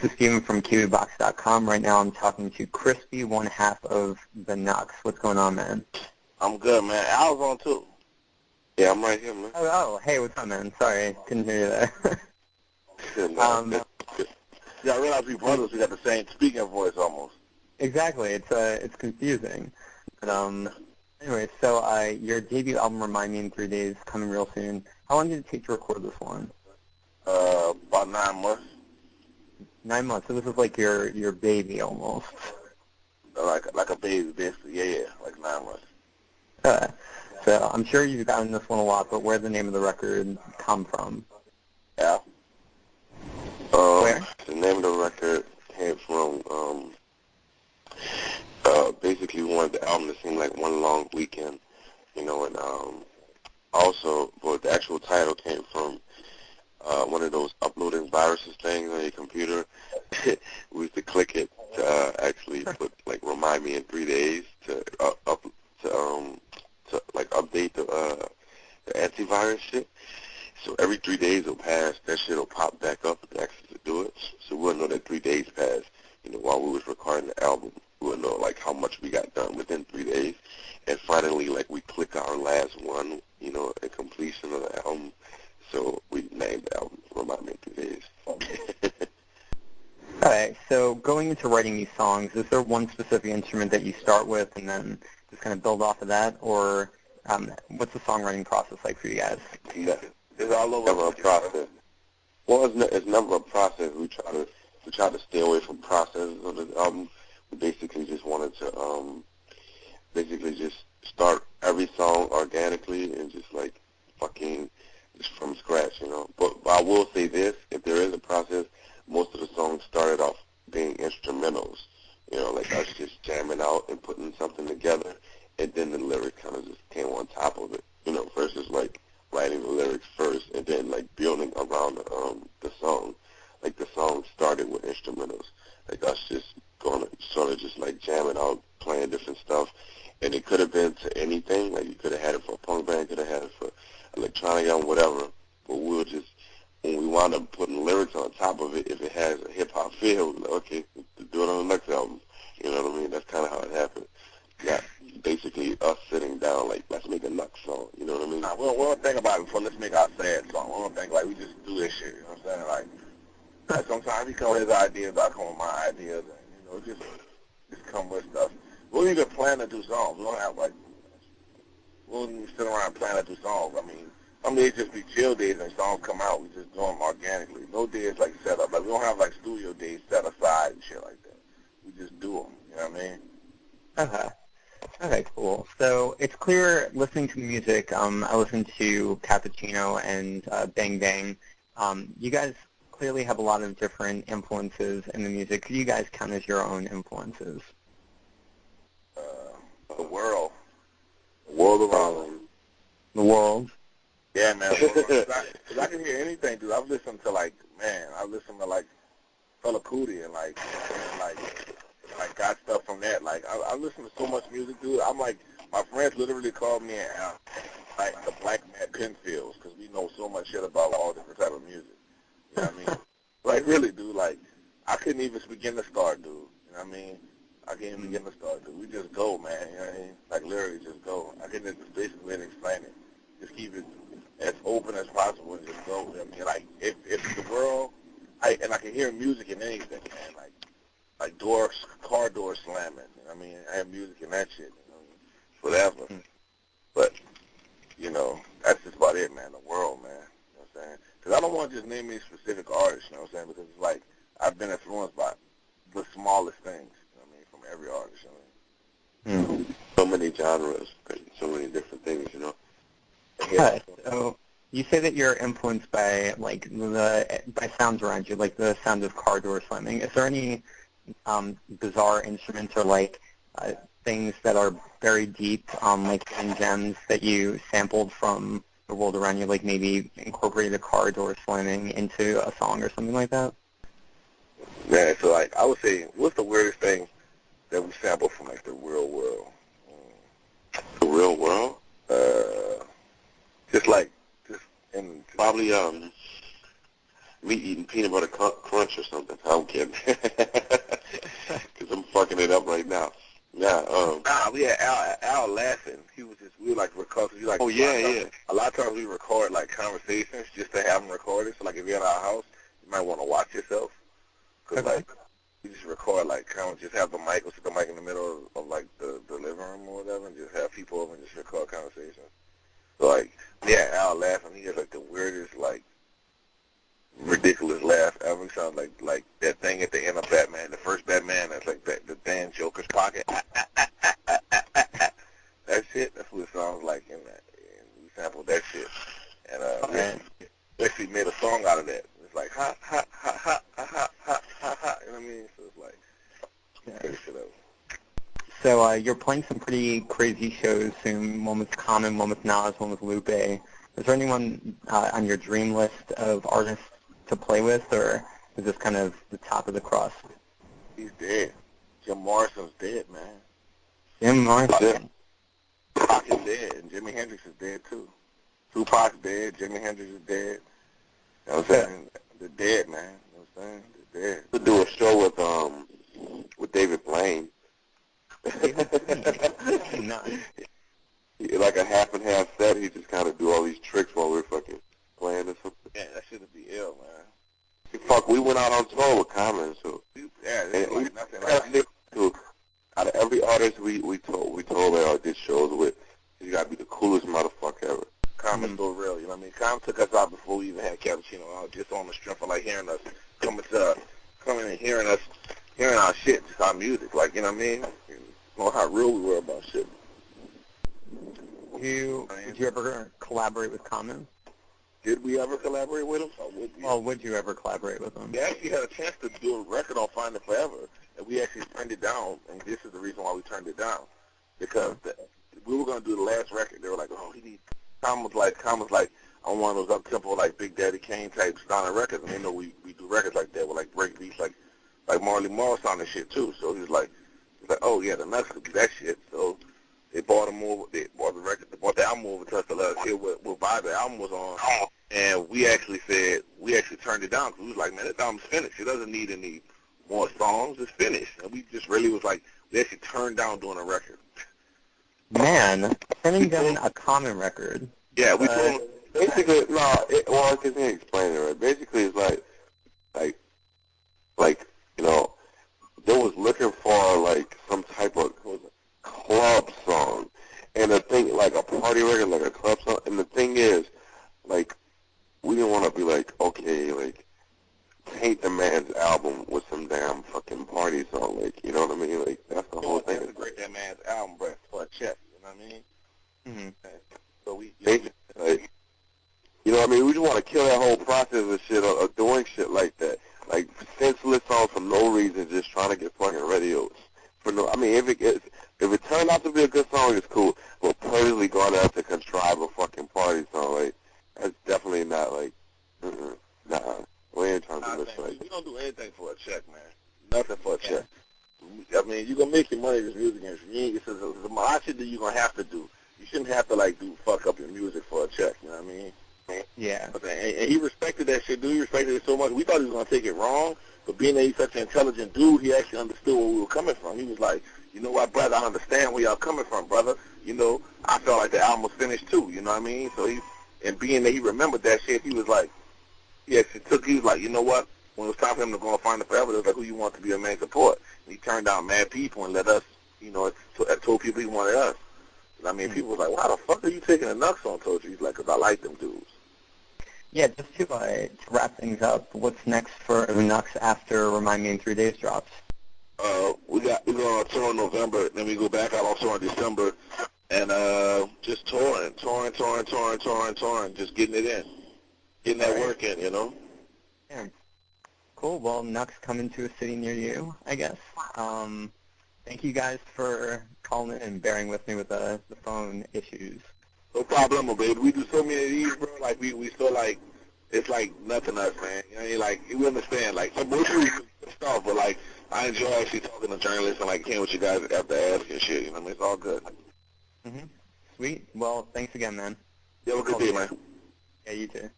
is Steven from QBbox.com. Right now I'm talking to Krispy, one half of the Knux. What's going on, man? I'm good, man. I was on, too. Yeah, I'm right here, man. Hey, what's up, man? Sorry, couldn't hear you there. Yeah, I realize we brothers, we got the same speaking voice almost. Exactly. It's confusing. But, anyway, so your debut album, Remind Me in 3 Days, coming real soon. How long did it take to record this one? About 9 months. 9 months. So this is like your baby almost. Like a baby, basically. Yeah, like 9 months. So I'm sure you've gotten this one a lot, but where'd the name of the record come from? Yeah. Where? The name of the record came from, basically we wanted the album to seem like one long weekend, and also, but the actual title came from one of those uploading viruses things on your computer. We used to click it to actually put, like, Remind Me in 3 Days to update the antivirus shit. So every 3 days it'll pass, that shit will pop back up and ask us to do it. So we wouldn't know that 3 days passed. While we was recording the album, we wouldn't know, like, how much we got done within 3 days. And finally, like, we click our last one, at completion of the album. So we named the album Remind Me in 3 Days. All right, so going into writing these songs, is there one specific instrument that you start with and then just kind of build off of that? Or what's the songwriting process like for you guys? Yeah. It's all over. Never a process. Well, it's never a process. We try to stay away from processes of the album. We basically just wanted to just start every song organically and just like fucking just from scratch, But I will say this: if there is a process, most of the songs started off being instrumentals. Like us just jamming out and putting something together, and then the lyrics kind of just came on top of it. Versus like writing the lyrics first and then like building around the song. Like the song started with instrumentals, like us just going sort of just like jamming out, playing different stuff, and it could have been to anything. Like you could have had it for a punk band, could have had it for electronic album, whatever. But we were just, when we wound up putting lyrics on top of it, if it has a hip hop feel, we're like, okay, do it on the next album. You know what I mean? That's kind of how it happened. Yeah, basically us sitting down, like, let's make a Knux song, you know what I mean? Nah, we don't think about it before let's make our sad song. We don't think, like, we just do this shit, you know what I'm saying? Like sometimes he come with his ideas, I come with my ideas, and, just come with stuff. We don't even plan to do songs. We don't have, like, we don't even sit around and plan to do songs. I mean, some days just be chill days and songs come out. We just do them organically. No days, like, set up. Like, we don't have, like, studio days set aside and shit like that. We just do them, you know what I mean? Okay, cool. So it's clear listening to music, I listened to Cappuccino and Bang Bang. You guys clearly have a lot of different influences in the music. Who do you guys count as your own influences? The world. The world around. The world? Yeah, man. Because I can hear anything, dude. I've listened to, like, Fela Kuti and, like, got stuff from that. Like, I listen to so much music, dude. I'm like, my friends literally call me like the black man Penfields because we know so much shit about all different type of music. You know what I mean? Like, really, dude. Like, I couldn't even begin to start, dude. You know what I mean? I can't even begin to start, dude. We just go, man. You know what I mean? Like, literally just go. I can just basically explain it. Just keep it as open as possible and just go. I mean, like, if the world, I can hear music in anything, man. Like car doors slamming. You know what I mean? I have music and that shit. Whatever. But, that's just about it, man. The world, man. You know what I'm saying? Because I don't want to just name any specific artists, you know what I'm saying? Because it's like I've been influenced by the smallest things, you know what I mean, from every artist, you know what I mean? So many genres, so many different things, Yeah. So you say that you're influenced by, like, by sounds around you, like the sound of car door slamming. Is there any bizarre instruments or, like, things that are very deep, like hidden gems that you sampled from the world around you, like maybe incorporated a car door slamming into a song or something like that? Yeah, so, like, I would say, what's the weirdest thing that we sampled from, like, the real world? The real world? Just in... Probably, me eating peanut butter crunch or something. I'm kidding. Because I'm fucking it up right now. Yeah. We had Al laughing. We were like recording. Oh yeah. A lot of times we record like conversations just to have them recorded. So like if you're at our house, you might want to watch yourself. Cause like we just record like just have the mic, or sit the mic in the middle of like the living room or whatever, and just have people over and just record conversations. So like Al laughing. He has like the weirdest like ridiculous laugh ever. He sounds like that thing at the end of Batman, the first Batman. That's like the Dan Joker's pocket. That shit. That's what it sounds like in that. And we sampled that shit, and we actually made a song out of that. It's like ha ha ha ha ha ha ha ha ha. You know what I mean? So it's like crazy shit up. So you're playing some pretty crazy shows soon. One with Common, one with Nas, one with Lupe. Is there anyone on your dream list of artists to play with, or is this kind of the top of the crust? He's dead. Jim Morrison's dead, man. Jim Morrison. Tupac is dead, and Jimi Hendrix is dead too. Tupac's dead, Jimi Hendrix is dead. You know what I'm saying? They're dead, man. You know what I'm saying? They're dead. To do a show with David Blaine. Nice. Like a half and half set. He just kind of do all these tricks while we're fucking playing or something. Yeah, that should be ill, man. Fuck, we went out on tour with Common, so. Yeah, it's like nothing like out of every artist we told that I did shows with, you gotta be the coolest motherfucker ever. Common's so real, you know what I mean? Common took us out before we even had Cappuccino out, just on the strength of like hearing us, coming and hearing our shit, just our music, like, you know what I mean? You know how real we were about shit. Did you ever collaborate with Common? Did we ever collaborate with him? Well, would you ever collaborate with him? We actually had a chance to do a record on Find It Forever, and we actually turned it down, and this is the reason why we turned it down. Because we were going to do the last record. They were like, oh, Common was like, I want those up-tempo, like Big Daddy Kane type Stoner records, and they know we do records like that with like break beats, like Marley Marl sound and shit too. So he was like, oh yeah, the Knux could do that shit. So they bought him over, they bought the album over to us to let us hear what vibe the album was on. And we actually turned it down because we was like, man, that album's finished. It doesn't need any more songs. It's finished. And we just really was like, we actually turned down doing a record. Man, turning down a Common record. Yeah, we told him. Basically, I can't explain it right. Basically, it's like, you know, they was looking for like some type of club song, and the thing, like a party record, like a club song, and the thing is, like, we didn't want to be like, okay, like, taint the man's album with some damn fucking party song, like, you know what I mean? Like, that's the whole thing. Break that man's album, but for a check, you know what I mean? Mm-hmm. So we, like, you know what I mean? We just want to kill that whole process of shit, of doing shit like that. Like, senseless songs for no reason, just trying to get fucking radios. I mean, if it turned out to be a good song, it's cool. But purposely going out to contrive a fucking party song, like, that's definitely not, like, nah. We ain't trying to do this like we don't do anything for a check, man. Nothing for a check. I mean, you're going to make your money with music industry. It's a lot of shit that you're going to have to do. You shouldn't have to, like, fuck up your music for a check, you know what I mean? Yeah. And he respected that shit, dude. He respected it so much. We thought he was going to take it wrong, but being that he's such an intelligent dude, he actually understood where we were coming from. He was like, you know what, brother, I understand where y'all coming from, brother. You know, I felt like the album was finished too, you know what I mean? So and being that he remembered that shit, he was like, he was like, you know what, when it was time for him to go and Find It Forever, it was like, who you want to be your main support? And he turned down mad people and let us, you know, told people he wanted us. I mean, people was like, why the fuck are you taking a Knux on Toast? He's like, because I like them dudes. Yeah, just to wrap things up, what's next for the Knux after Remind Me in 3 Days drops? We go on tour in November, then we go back out on tour in December, and just touring, just getting it in, getting that work in, you know. Yeah. Cool. Well, Knux coming to a city near you, I guess. Thank you guys for calling in and bearing with me with the phone issues. No problem, baby. We do so many of these, bro. Like we still like, it's like nothing else, man. You know what I mean? Like you understand, like some bullshit stuff, but like I enjoy actually talking to journalists and like hearing what you guys have to ask and shit. You know what I mean? It's all good. Sweet. Well, thanks again, man. You have a good day, man. Yeah, you too.